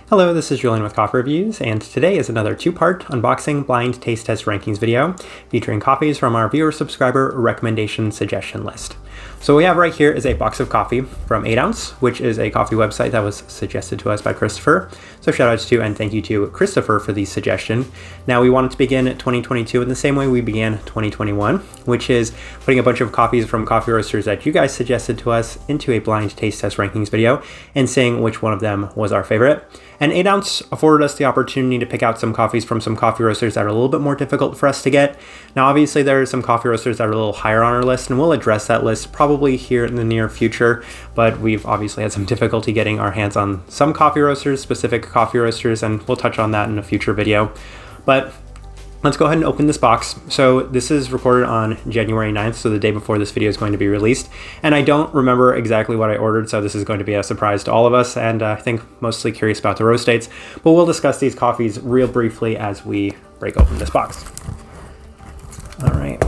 Hello, this is Julian with Coffee Reviews, and today is another two-part unboxing blind taste test rankings video featuring coffees from our viewer subscriber recommendation suggestion list. So what we have right here is a box of coffee from 8 Ounce, which is a coffee website that was suggested to us by Christopher. So shout outs to and thank you to Christopher for the suggestion. Now we wanted to begin 2022 in the same way we began 2021, which is putting a bunch of coffees from coffee roasters that you guys suggested to us into a blind taste test rankings video and saying which one of them was our favorite. And 8 Ounce afforded us the opportunity to pick out some coffees from some coffee roasters that are a little bit more difficult for us to get. Now, obviously, there are some coffee roasters that are a little higher on our list, and we'll address that list probably here in the near future. But we've obviously had some difficulty getting our hands on some coffee roasters, specific coffee roasters, and we'll touch on that in a future video. But let's go ahead and open this box. So this is recorded on January 9th, so the day before this video is going to be released. And I don't remember exactly what I ordered, so this is going to be a surprise to all of us, and I think mostly curious about the roast dates. But we'll discuss these coffees real briefly as we break open this box. All right.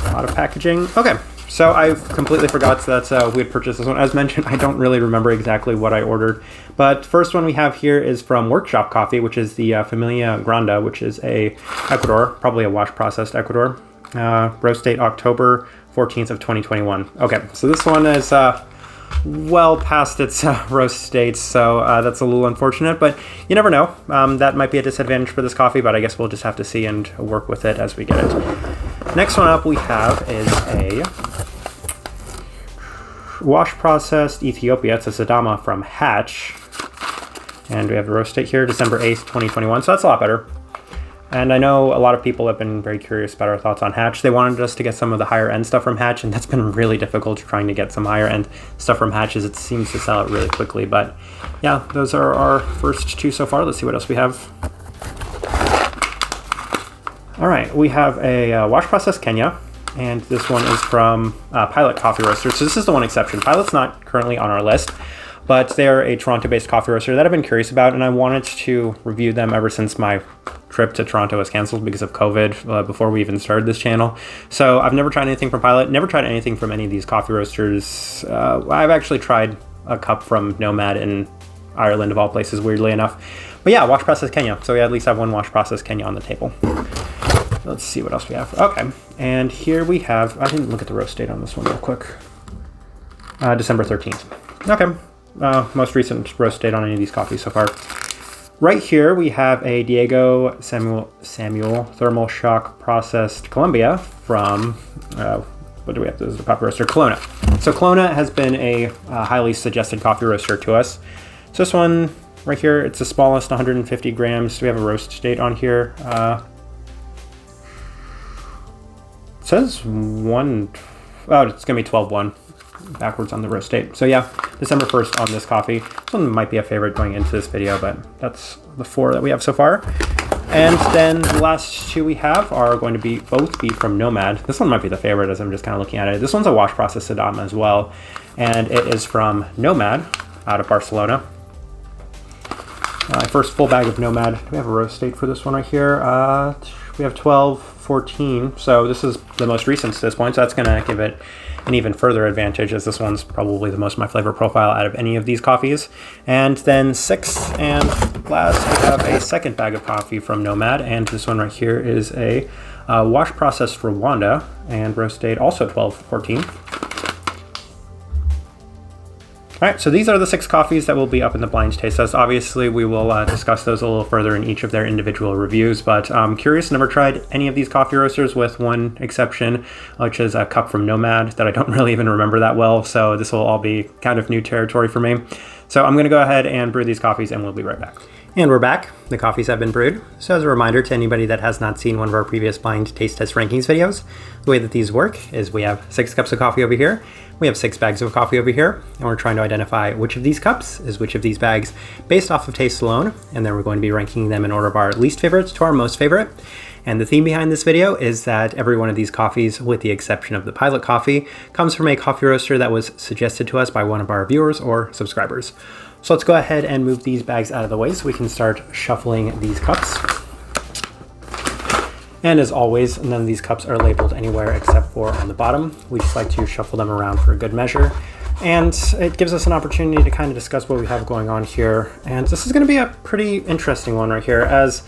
A lot of packaging. Okay. So I completely forgot that we had purchased this one. As mentioned, I don't really remember exactly what I ordered. But first one we have here is from Workshop Coffee, which is the Familia Granda, which is a Ecuador, probably a wash-processed Ecuador. Roast date October 14th of 2021. Okay, so this one is well past its roast date, so that's a little unfortunate, but you never know. That might be a disadvantage for this coffee, but I guess we'll just have to see and work with it as we get it. Next one up we have is a wash-processed Ethiopia. It's a Sadama from Hatch. And we have a roast date here, December 8th, 2021. So that's a lot better. And I know a lot of people have been very curious about our thoughts on Hatch. They wanted us to get some of the higher end stuff from Hatch, and that's been really difficult trying to get some higher end stuff from Hatch, as it seems to sell out really quickly. But yeah, those are our first two so far. Let's see what else we have. All right, we have a Wash Process Kenya. And this one is from Pilot Coffee Roaster. So this is the one exception. Pilot's not currently on our list, but they're a Toronto-based coffee roaster that I've been curious about, and I wanted to review them ever since my trip to Toronto was canceled because of COVID before we even started this channel. So I've never tried anything from Pilot, never tried anything from any of these coffee roasters. I've actually tried a cup from Nomad in Ireland, of all places, weirdly enough. But yeah, Wash Process Kenya. So we at least have one Wash Process Kenya on the table. Let's see what else we have. Okay, and here we have, I didn't look at the roast date on this one real quick. December 13th. Okay, most recent roast date on any of these coffees so far. Right here we have a Diego Samuel Thermal Shock Processed Colombia from, what do we have? This is the coffee roaster, Colonna. So Colonna has been a highly suggested coffee roaster to us. So this one right here, it's the smallest, 150 grams. We have a roast date on here. It says it's going to be 12/1 backwards on the roast date. So yeah, December 1st on this coffee. This one might be a favorite going into this video, but that's the 4 that we have so far. And then the last 2 we have are going to both be from Nomad. This one might be the favorite as I'm just kind of looking at it. This one's a wash process Sadama as well, and it is from Nomad out of Barcelona. First full bag of Nomad. Do we have a roast date for this one right here? We have 12/14, so this is the most recent to this point, so that's going to give it an even further advantage, as this one's probably the most my flavor profile out of any of these coffees. And then 6th and last, we have a second bag of coffee from Nomad, and this one right here is a wash processed Rwanda, and roast date also 12/14. All right, so these are the 6 coffees that will be up in the blind taste test. Obviously, we will discuss those a little further in each of their individual reviews, but I'm curious, never tried any of these coffee roasters with one exception, which is a cup from Nomad that I don't really even remember that well, so this will all be kind of new territory for me. So I'm going to go ahead and brew these coffees, and we'll be right back. And we're back. The coffees have been brewed. So as a reminder to anybody that has not seen one of our previous blind taste test rankings videos, the way that these work is we have 6 cups of coffee over here, we have 6 bags of coffee over here, and we're trying to identify which of these cups is which of these bags based off of taste alone, and then we're going to be ranking them in order of our least favorites to our most favorite. And the theme behind this video is that every one of these coffees, with the exception of the Pilot coffee, comes from a coffee roaster that was suggested to us by one of our viewers or subscribers. So let's go ahead and move these bags out of the way so we can start shuffling these cups. And as always, none of these cups are labeled anywhere except for on the bottom. We just like to shuffle them around for a good measure. And it gives us an opportunity to kind of discuss what we have going on here. And this is going to be a pretty interesting one right here, as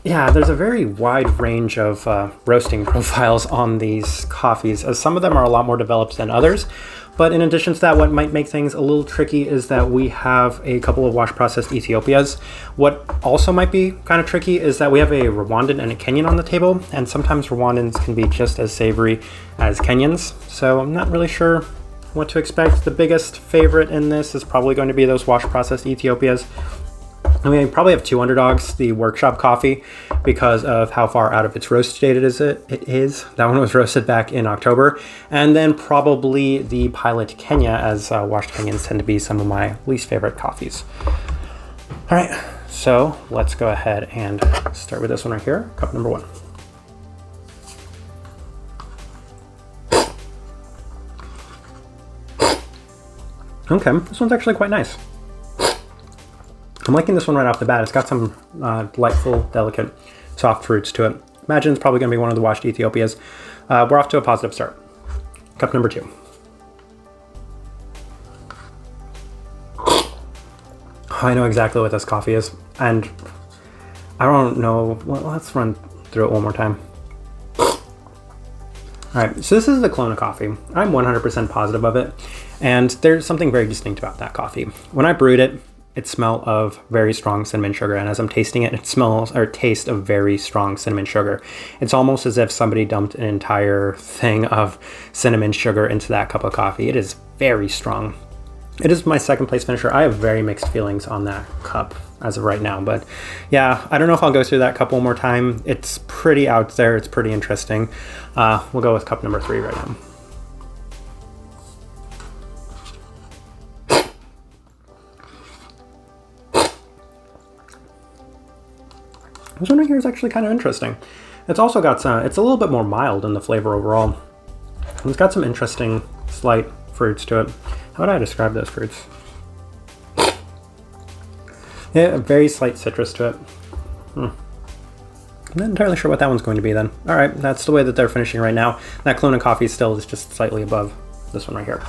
yeah, there's a very wide range of roasting profiles on these coffees, as some of them are a lot more developed than others. But in addition to that, what might make things a little tricky is that we have a couple of wash processed Ethiopias. What also might be kind of tricky is that we have a Rwandan and a Kenyan on the table, and sometimes Rwandans can be just as savory as Kenyans. So I'm not really sure what to expect. The biggest favorite in this is probably going to be those wash processed Ethiopias. I mean, we probably have two underdogs, the workshop coffee, because of how far out of its roast date it is. That one was roasted back in October. And then probably the pilot Kenya, as washed Kenyans tend to be some of my least favorite coffees. All right, so let's go ahead and start with this one right here, cup number 1. Okay, this one's actually quite nice. I'm liking this one right off the bat. It's got some delightful, delicate, soft fruits to it. Imagine it's probably going to be one of the washed Ethiopias. We're off to a positive start. Cup number 2. I know exactly what this coffee is, and I don't know. Well, let's run through it one more time. All right, so this is the Colonna coffee. I'm 100% positive of it, and there's something very distinct about that coffee. When I brewed it, it smelled of very strong cinnamon sugar, and as I'm tasting it, it smells or tastes of very strong cinnamon sugar. It's almost as if somebody dumped an entire thing of cinnamon sugar into that cup of coffee. It is very strong. It is my second place finisher. I have very mixed feelings on that cup as of right now, but yeah, I don't know if I'll go through that cup one more time. It's pretty out there. It's pretty interesting. We'll go with cup number 3 right now. This one right here is actually kind of interesting. It's also got some, it's a little bit more mild in the flavor overall. And it's got some interesting slight fruits to it. How would I describe those fruits? Yeah, a very slight citrus to it. I'm not entirely sure what that one's going to be then. All right, that's the way that they're finishing right now. That Colonna coffee still is just slightly above this one right here.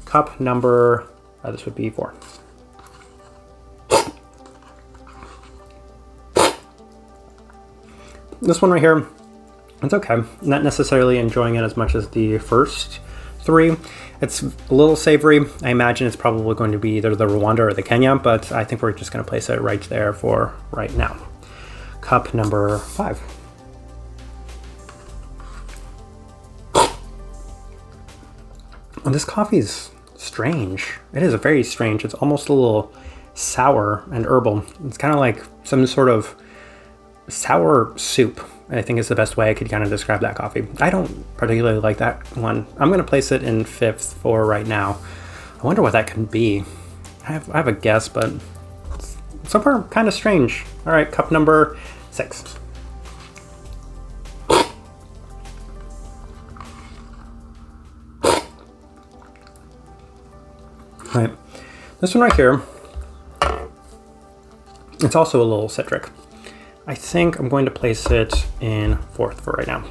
Cup number, this would be 4. This one right here, it's okay. Not necessarily enjoying it as much as the first 3. It's a little savory. I imagine it's probably going to be either the Rwanda or the Kenya, but I think we're just going to place it right there for right now. Cup number 5. And this coffee is strange. It is very strange. It's almost a little sour and herbal. It's kind of like some sort of sour soup, I think is the best way I could kind of describe that coffee. I don't particularly like that one. I'm going to place it in 5th for right now. I wonder what that can be. I have a guess, but so far kind of strange. All right, cup number 6. All right, this one right here, it's also a little citric. I think I'm going to place it in 4th for right now.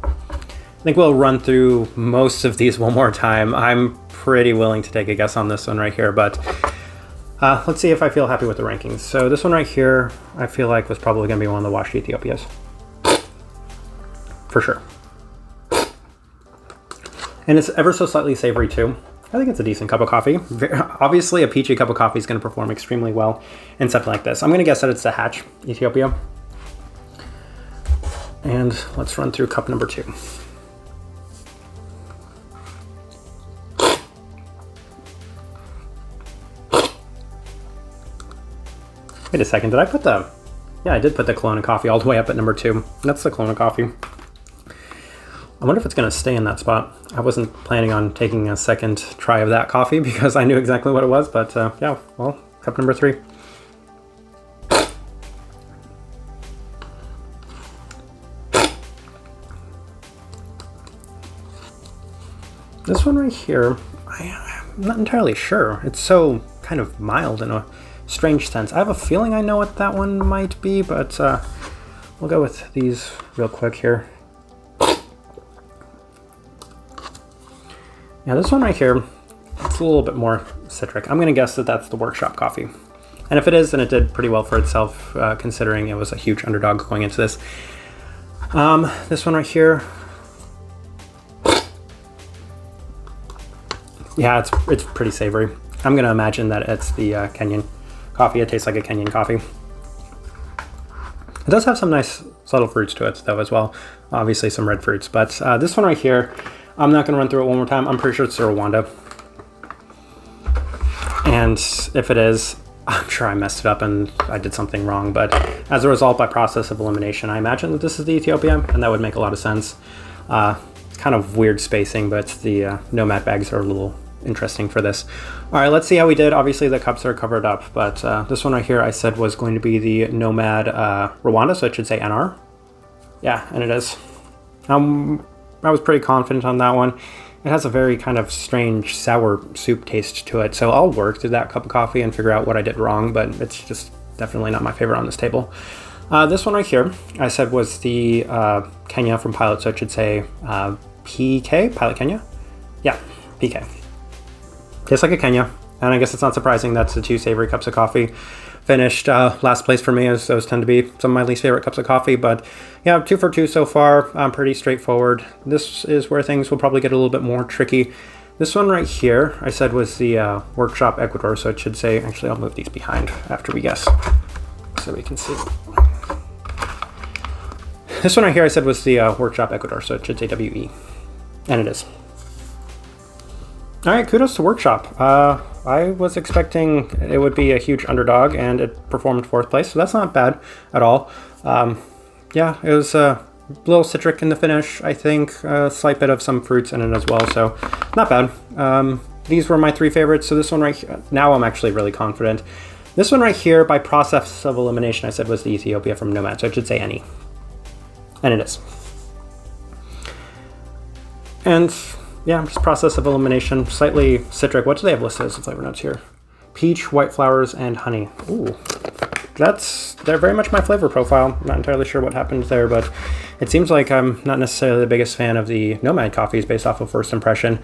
I think we'll run through most of these one more time. I'm pretty willing to take a guess on this one right here, but let's see if I feel happy with the rankings. So this one right here, I feel like was probably going to be one of the washed Ethiopias. For sure. And it's ever so slightly savory too. I think it's a decent cup of coffee. Obviously, a peachy cup of coffee is going to perform extremely well in something like this. I'm going to guess that it's the Hatch Ethiopia. And let's run through cup number 2. Wait a second, did I put the... Yeah, I did put the Colonna coffee all the way up at number 2. That's the Colonna coffee. I wonder if it's going to stay in that spot. I wasn't planning on taking a second try of that coffee because I knew exactly what it was, but yeah, well, cup number 3. This one right here, I'm not entirely sure. It's so kind of mild in a strange sense. I have a feeling I know what that one might be, but we'll go with these real quick here. Now this one right here, it's a little bit more citric. I'm gonna guess that that's the workshop coffee. And if it is, then it did pretty well for itself, considering it was a huge underdog going into this. This one right here, yeah, it's pretty savory. I'm gonna imagine that it's the Kenyan coffee. It tastes like a Kenyan coffee. It does have some nice subtle fruits to it though as well. Obviously some red fruits, but this one right here, I'm not gonna run through it one more time. I'm pretty sure it's the Rwanda. And if it is, I'm sure I messed it up and I did something wrong, but as a result, by process of elimination, I imagine that this is the Ethiopia, and that would make a lot of sense. Kind of weird spacing, but the Nomad bags are a little interesting for this. All right, let's see how we did. Obviously the cups are covered up, but this one right here I said was going to be the Nomad Rwanda, so it should say NR. Yeah, and it is. I was pretty confident on that one. It has a very kind of strange sour soup taste to it, so I'll work through that cup of coffee and figure out what I did wrong, but it's just definitely not my favorite on this table. This one right here I said was the Kenya from Pilot, so it should say PK, Pilot Kenya? Yeah, PK. Tastes like a Kenya, and I guess it's not surprising that's the two savory cups of coffee. Finished last place for me, as those tend to be some of my least favorite cups of coffee, but yeah, 2 for 2 so far. Pretty straightforward. This is where things will probably get a little bit more tricky. This one right here I said was the Workshop Ecuador, so it should say, actually I'll move these behind after we guess so we can see. This one right here I said was the Workshop Ecuador, so it should say WE, and it is. All right, kudos to Workshop. I was expecting it would be a huge underdog, and it performed 4th place, so that's not bad at all. Yeah, it was a little citric in the finish, I think, a slight bit of some fruits in it as well, so not bad. These were my 3 favorites, so this one right here, now I'm actually really confident. This one right here, by process of elimination, I said was the Ethiopia from Nomad, so it should say any. And it is. And yeah, just process of elimination, slightly citric. What do they have listed as the flavor notes here? Peach, white flowers, and honey. Ooh, they're very much my flavor profile. I'm not entirely sure what happened there, but it seems like I'm not necessarily the biggest fan of the Nomad coffees based off of first impression.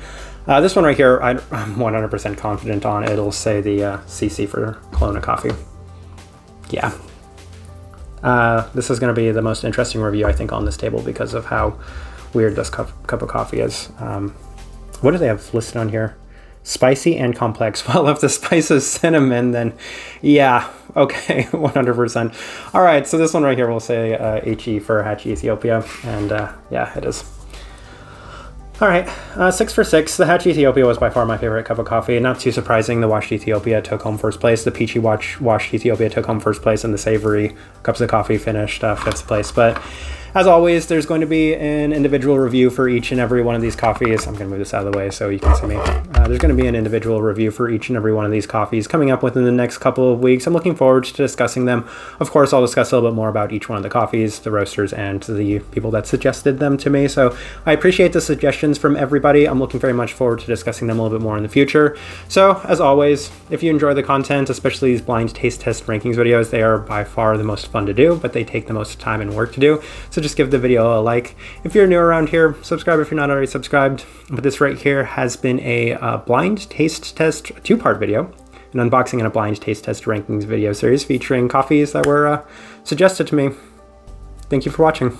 This one right here, I'm 100% confident on. It'll say the CC for Colonna coffee. Yeah. This is going to be the most interesting review, I think, on this table because of how weird this cup of coffee is. What do they have listed on here? Spicy and complex. Well, if the spice is cinnamon, then yeah, okay, 100%. All right, so this one right here will say HE for Hachi Ethiopia, and yeah, it is. All right, 6 for 6. The Hachi Ethiopia was by far my favorite cup of coffee. Not too surprising, the washed Ethiopia took home 1st place. The peachy washed Ethiopia took home 1st place, and the savory cups of coffee finished 5th place. But as always, there's going to be an individual review for each and every one of these coffees. I'm going to move this out of the way so you can see me. There's going to be an individual review for each and every one of these coffees coming up within the next couple of weeks. I'm looking forward to discussing them. Of course, I'll discuss a little bit more about each one of the coffees, the roasters, and the people that suggested them to me. So I appreciate the suggestions from everybody. I'm looking very much forward to discussing them a little bit more in the future. So as always, if you enjoy the content, especially these blind taste test rankings videos, they are by far the most fun to do, but they take the most time and work to do. So just give the video a like. If you're new around here, subscribe if you're not already subscribed. But this right here has been a blind taste test 2-part video, an unboxing and a blind taste test rankings video series featuring coffees that were suggested to me. Thank you for watching.